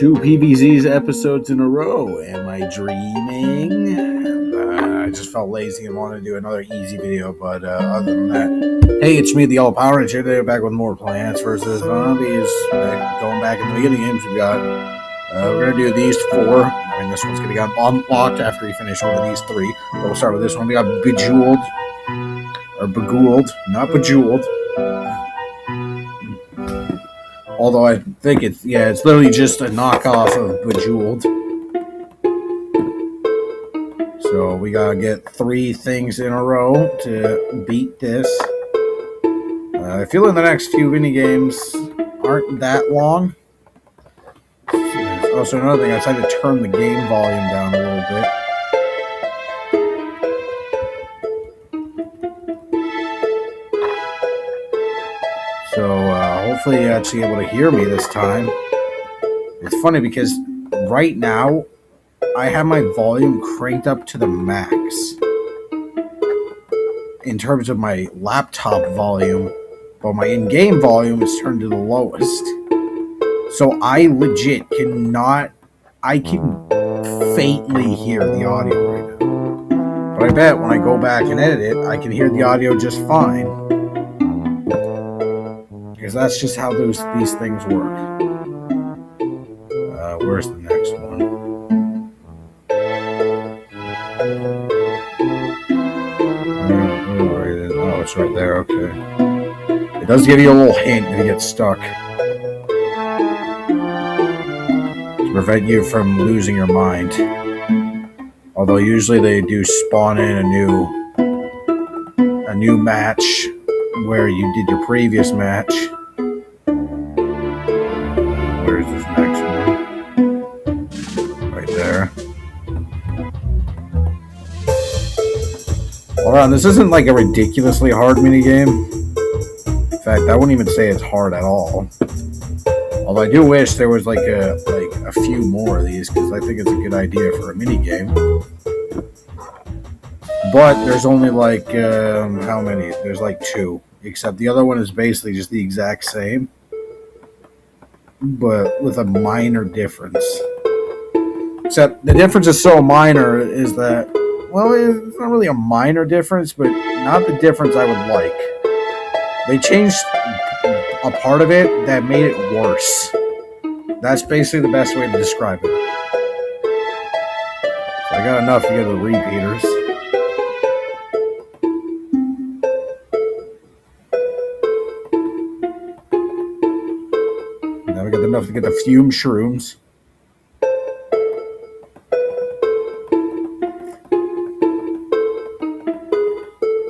2 PvZ's episodes in a row. Am I dreaming? I just felt lazy and wanted to do another easy video, but other than that, hey, it's me, the Yellow Power Ranger, today back with more Plants vs. Zombies. Going back in the beginning games, we got, we're going to do these 4. I mean, this one's going to get unlocked after we finish one of these 3. But we'll start with this one. We got Bejeweled, or Bejeweled, not Bejeweled. Although I think it's literally just a knockoff of Bejeweled. So we gotta get 3 things in a row to beat this. I feel like the next few mini games aren't that long. Also, another thing, I decided to turn the game volume down a little bit. So hopefully you're actually able to hear me this time. It's funny because right now I have my volume cranked up to the max in terms of my laptop volume, but my in-game volume is turned to the lowest. So I legit cannot, I can faintly hear the audio right now. But I bet when I go back and edit it, I can hear the audio just fine. Because that's just how these things work. Where's the next one? Oh, it's right there. Okay. It does give you a little hint if you get stuck, to prevent you from losing your mind. Although usually they do spawn in a new match where you did your previous match. Where's this next one? Right there. Hold on, this isn't like a ridiculously hard minigame. In fact, I wouldn't even say it's hard at all. Although I do wish there was like a few more of these, because I think it's a good idea for a minigame. But there's only like, how many? There's like 2. Except the other one is basically just the exact same, but with a minor difference. Except the difference is so minor is that, well, it's not really a minor difference, but not the difference I would like. They changed a part of it that made it worse. That's basically the best way to describe it. So I got enough to get the repeaters. Now we got enough to get the fume shrooms.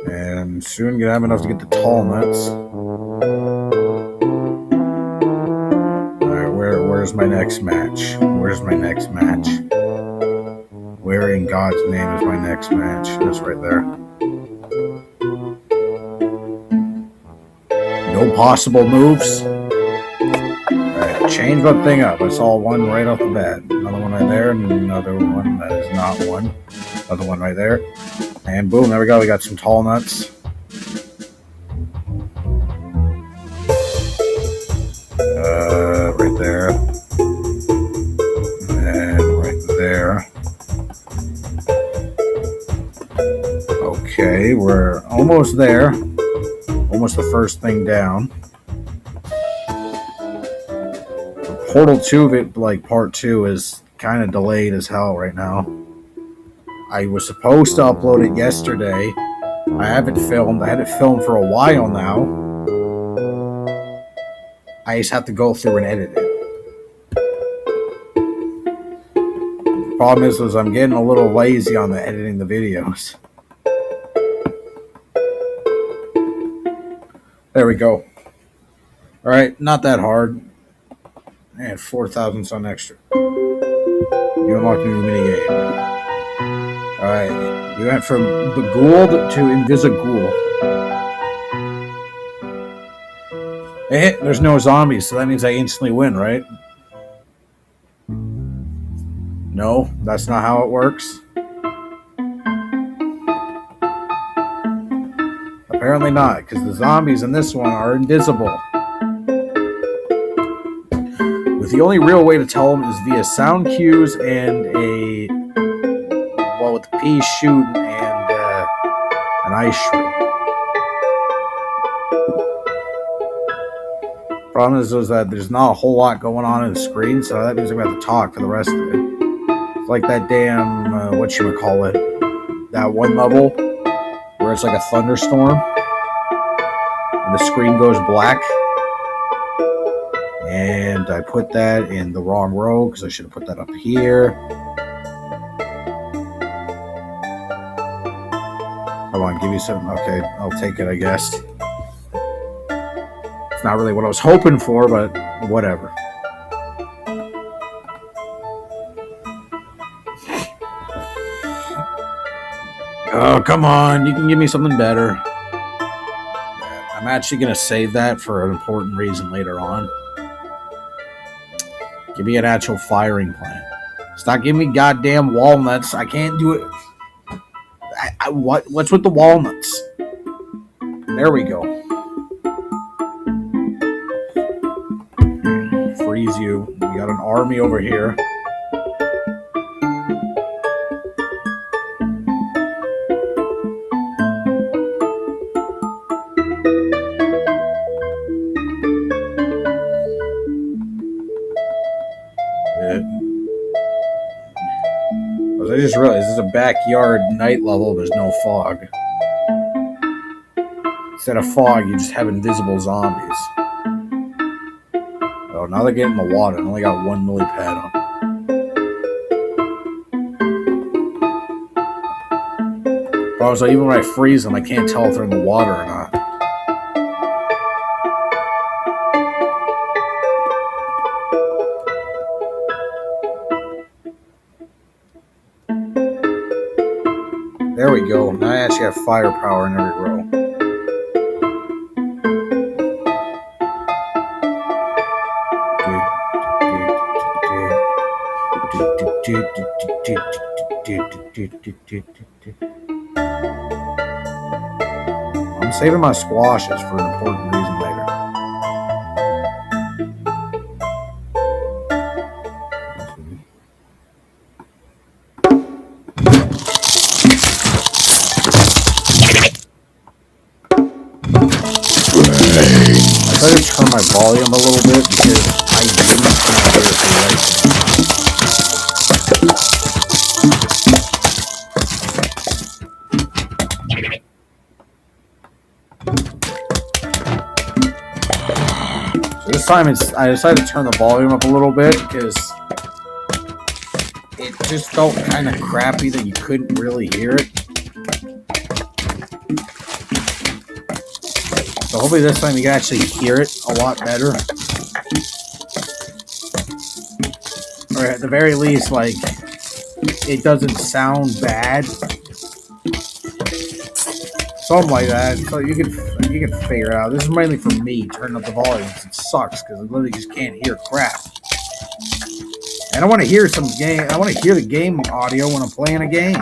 And soon gonna have enough to get the tall nuts. Alright, where's my next match? Where's my next match? Where in God's name is my next match? That's right there. No possible moves. Change that thing up. I saw one right off the bat. Another one right there, and another one that is not one. Another one right there. And boom, there we go. We got some tall nuts. Right there. And right there. Okay, we're almost there. Almost the first thing down. Portal 2 of it, like part 2, is kind of delayed as hell right now. I was supposed to upload it yesterday. I haven't filmed. I had it filmed for a while now. I just have to go through and edit it. The problem is I'm getting a little lazy on the editing the videos. There we go. Alright, not that hard. And 4,000 some extra. You unlocked a new minigame. Alright. We went from Bejeweled to Invisigool. Hey, there's no zombies, so that means I instantly win, right? No, that's not how it works. Apparently not, because the zombies in this one are invisible. with the only real way to tell them is via sound cues and a, well, with the pea shooting and an ice shrew. Problem is that there's not a whole lot going on the screen, so that means I'm going to have to talk for the rest of it. It's like that damn, whatchamacallit, that one level where it's like a thunderstorm and the screen goes black. And I put that in the wrong row because I should have put that up here. Come on, give me some. Okay, I'll take it, I guess. It's not really what I was hoping for, but whatever. Oh, come on. You can give me something better. I'm actually going to save that for an important reason later on. Give me an actual firing plan. Stop giving me goddamn walnuts. I can't do it. What's with the walnuts? There we go. Freeze you. We got an army over here. I just realized this is a backyard night level. There's no fog. Instead of fog, you just have invisible zombies. Oh, now they're getting in the water. I only got one millipad on. Problem is, even when I freeze them, I can't tell if they're in the water or not. There we go. Now I actually have firepower in every row. I'm saving my squashes for an important reason later. I try to turn my volume a little bit because I didn't hear it right. So this time I decided to turn the volume up a little bit because it just felt kind of crappy that you couldn't really hear it. So hopefully this time you can actually hear it a lot better. Or at the very least, like, it doesn't sound bad. Something like that. So you can figure it out. This is mainly for me, turning up the volume. It sucks because I literally just can't hear crap. And I want to hear some game. I want to hear the game audio when I'm playing a game.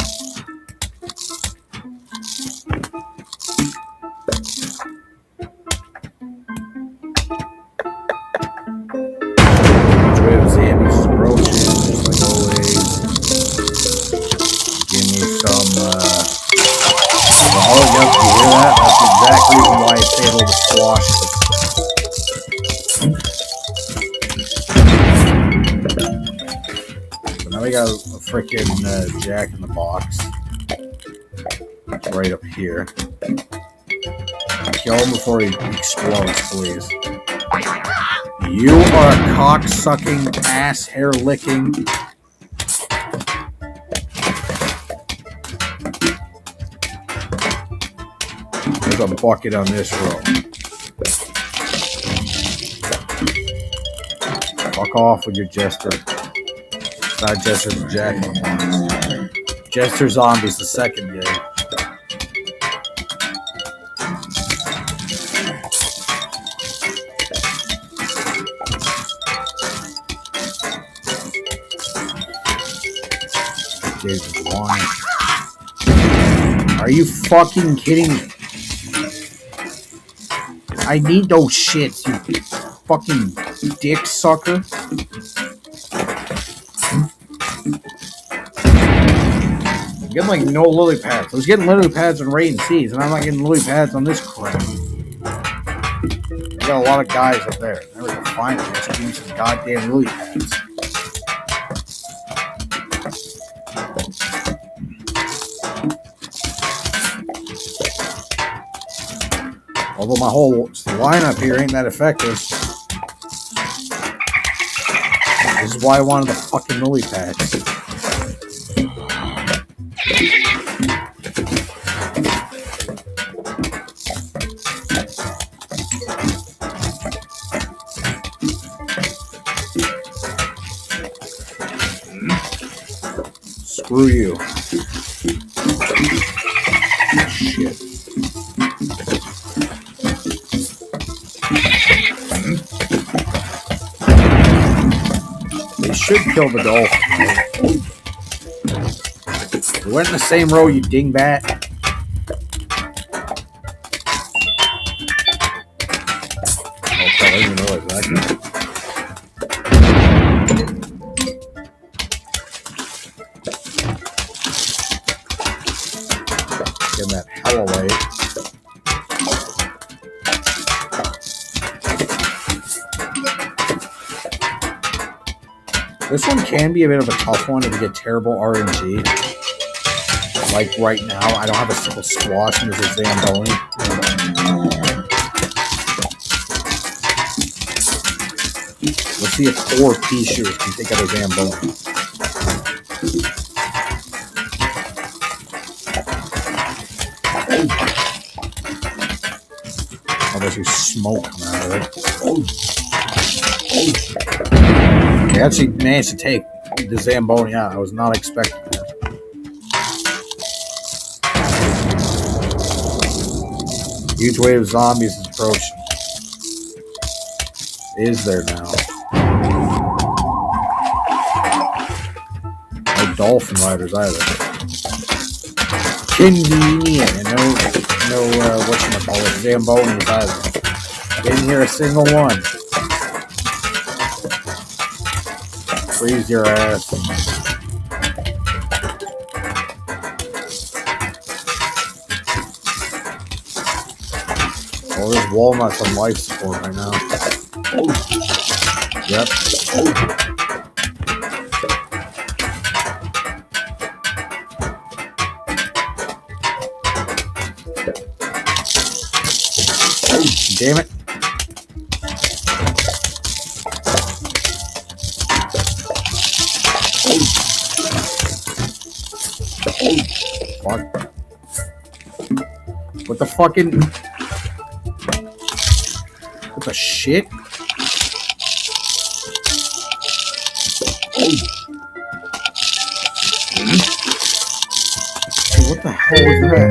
We got a freaking Jack in the Box right up here. Kill him before he explodes, please. You are a cock-sucking, ass hair licking. There's a bucket on this row. Fuck off with your jester. Not Jester the Jack in the Box. Jester Zombies, the second game. Jesus, wine. Are you fucking kidding me? I need those shits, you fucking Dick sucker. I'm getting like no lily pads. I was getting lily pads on Rain Seas, and I'm not getting lily pads on this crap. I got a lot of guys up there. Never gonna find it. Just give me some goddamn lily pads. Although my whole lineup here ain't that effective. This is why I wanted the fucking lily pads. Screw you. Shit. They should kill the dolphin. We went in the same row, you dingbat. Oh, I didn't realize that. Getting that hella light. This one can be a bit of a tough one if you get terrible RNG. Like right now, I don't have a single squash and there's a Zamboni. Let's see if 4 pea shooters can take out a Zamboni. Oh, there's your smoke coming out of it. They actually managed to take the Zamboni out. I was not expecting that. Huge wave of zombies is approaching. Is there now? No dolphin riders either. Convenient. And no whatchamacallit, Zambonis either. Didn't hear a single one. Freeze your ass. Oh, there's walnuts on life support right now. Yep. Damn it. Fuck. What the fucking... What the shit? What the hell was that?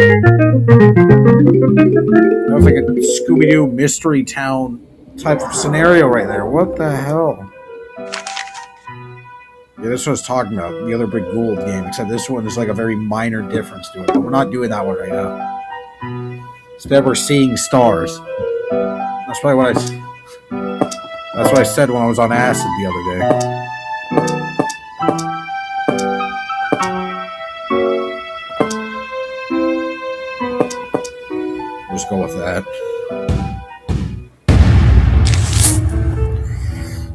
That was like a Scooby-Doo Mystery Town type of scenario right there. What the hell? Yeah, this is what I was talking about. The other Bejeweled game, except this one is like a very minor difference to it. But we're not doing that one right now. Instead, we're seeing stars. That's probably what I said when I was on acid the other day. We'll just go with that.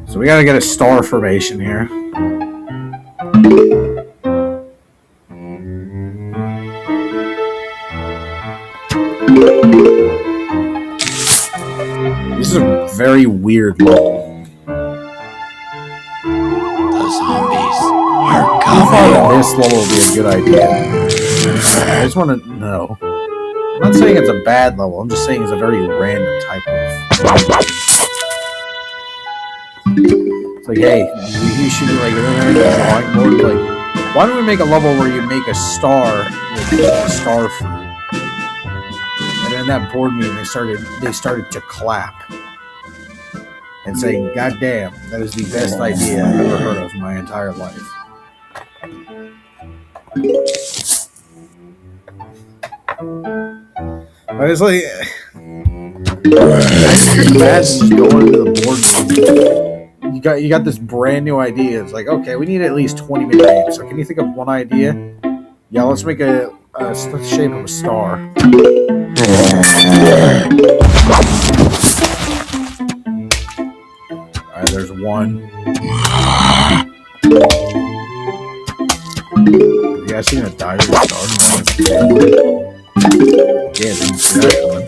So we gotta get a star formation here. This is a very weird level. The zombies are coming. I thought that this level would be a good idea. I just want to know. I'm not saying it's a bad level. I'm just saying it's a very random type of. It's like, hey, you should be like in there drawing board. Like, why don't we make a level where you make a star with a star fruit? And in that board meeting, they started to clap and saying, "God damn, that is the best idea I've ever heard of in my entire life." But it's like, I just imagine just going into the board meeting you got this brand new idea. It's like, okay, we need at least 20 mini games. So can you think of one idea? Yeah, let's make a shape of a star. Alright, there's one. You guys seen a diary star? Yeah, didn't see that coming.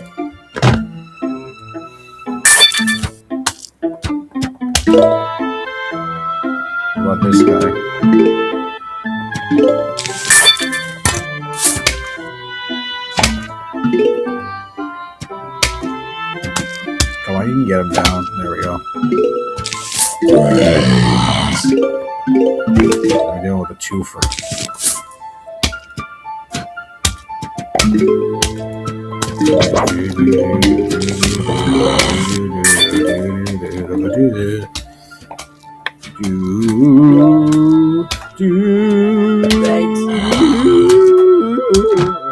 What about this guy? Come on, you can get him down. There we go. I'm dealing with a twofer.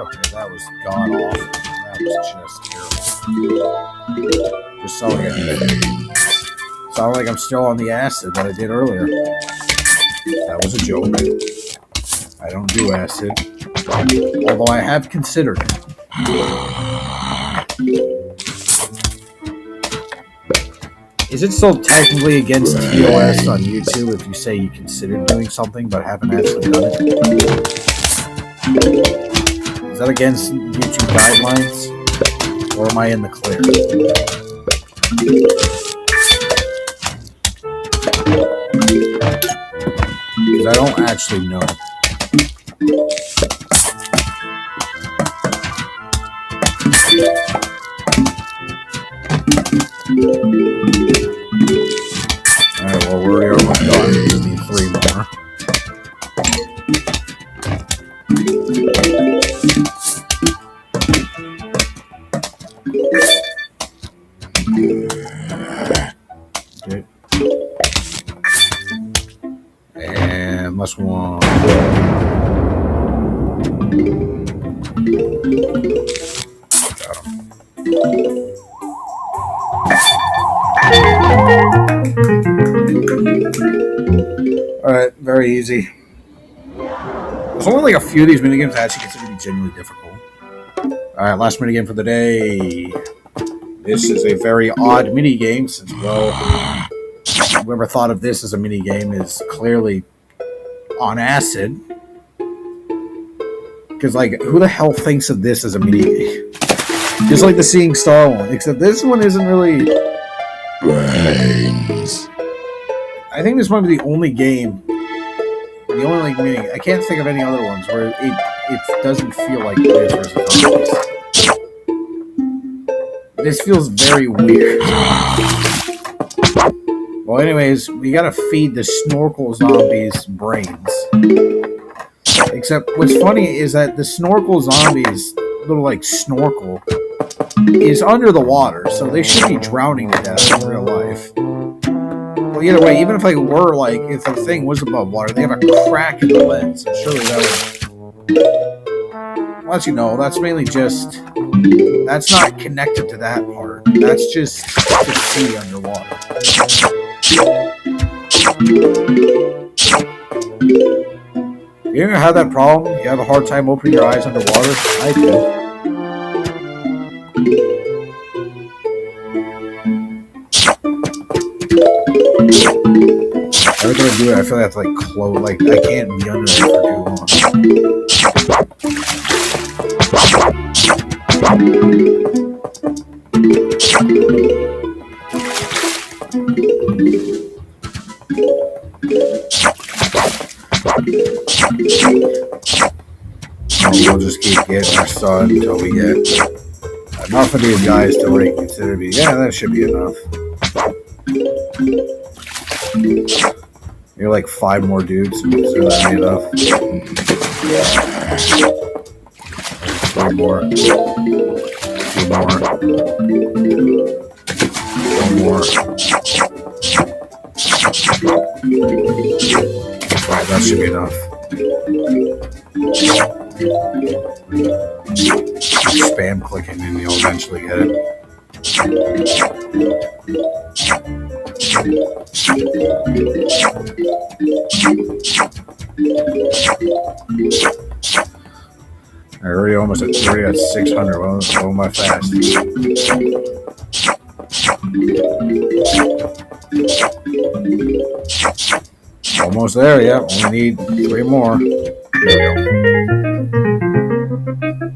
Okay, that was god awful. That was just terrible. Just sound like I'm still on the acid that I did earlier. That was a joke. I don't do acid, although I have considered it. Is it still technically against TOS on YouTube if you say you considered doing something but haven't actually done it? Is that against YouTube guidelines? Or am I in the clear? Because I don't actually know. Alright, well, we're already almost done. We need 3 more. Okay. And last one. Got him. Alright, very easy. There's only like a few of these minigames I actually consider to be genuinely difficult. Alright, last minigame for the day. This is a very odd minigame since, well, whoever thought of this as a minigame is clearly on acid. Because, like, who the hell thinks of this as a minigame? Just like the Seeing Star one, except this one isn't really... Brains. I think this might be the only game, the only like mini. I can't think of any other ones where it doesn't feel like Plants vs. Zombies. This feels very weird. Well, anyways, we gotta feed the snorkel zombies brains. Except what's funny is that the snorkel zombies, little like snorkel, is under the water, so they should be drowning to death in real life. Well, either way, even if they were like, if the thing was above water, they have a crack in the lens, so surely that would. Well, as you know, that's mainly just. That's not connected to that part. That's just to see underwater. You ever have that problem? You have a hard time opening your eyes underwater? I do. Every time I do it, I feel like I have to like close. Like I can't be under there for too long. We'll just keep getting our sun until we get enough of these guys to really consider me. Yeah, that should be enough. You're like 5 more dudes. Consider that enough. 3 more. 2 more. 1 more. Alright, that should be enough. Spam clicking and you'll eventually get it. I already almost at 600. Well, going by fast. Almost there, yeah. Only need 3 more. There we go.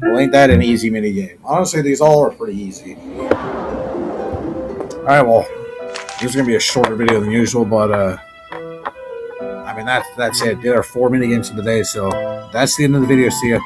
Well, ain't that an easy mini game? Honestly, these all are pretty easy. Alright, well, this is gonna be a shorter video than usual, but I mean that's it. There are 4 mini games of the day, so that's the end of the video. See ya.